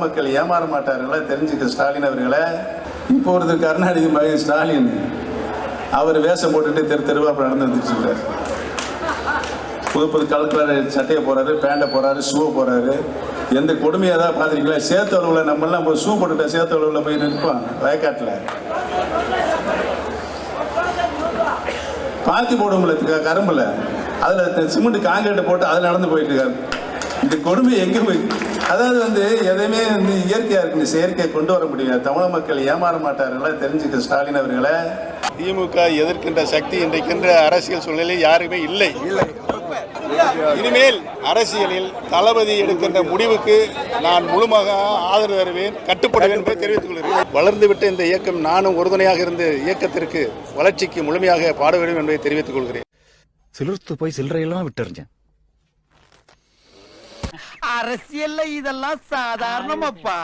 மக்கள் ஏமாற மாட்டார்களா தெரிஞ்சுக்க ஸ்டாலின் அவர்களை. இப்போ ஒருத்தர் கருணாநிதி மகன் ஸ்டாலின் அவர் வேஷம் போட்டுட்டு தெருவா நடந்து வந்துட்டு இருக்காரு. புது கலர் சட்டையை போறாரு, பேண்டை போறாரு, ஷூவை போறாரு. எந்த கொடுமையை தான் பார்த்துருக்கீங்களா? சேத்தளவில் நம்மளாம் போய் ஷூ போட்டுட்டா சேத்தளவில் போய் நிற்போம் வயக்காட்டில். பாத்தி போடுவோம்ல கரும்புல, அதில் சிமெண்ட் காங்கிரீட்டை போட்டு அதில் நடந்து போயிட்டு இருக்காரு. இந்த கொடுமை எங்கே போய், அதாவது எதையுமே இயற்கையாக இருக்கு, செயற்கையை கொண்டு வர முடியாது. தமிழக மக்கள் ஏமாற மாட்டார்களா தெரிஞ்சுக்க ஸ்டாலின் அவர்களை. திமுக எதிர்க்கின்ற சக்தி இன்றைக்கின்ற அரசியல் சூழ்நிலையில் யாருமே இல்லை. இனிமேல் அரசியலில் தளபதி எடுக்கின்ற முடிவுக்கு நான் முழுமையாக ஆதரவு தருவேன், கட்டுப்படுவேன் என்பதை தெரிவித்துக் கொள்கிறேன். வளர்ந்துவிட்ட இந்த இயக்கம் நானும் உறுதுணையாக இருந்த இயக்கத்திற்கு வளர்ச்சிக்கு முழுமையாக பாட வேண்டும் என்பதை தெரிவித்துக் கொள்கிறேன். சிலிர்த்து போய் சில்லறையெல்லாம் விட்டுறிஞ்சேன். அரசியல்ல இதெல்லாம் சாதாரணமாப்பா.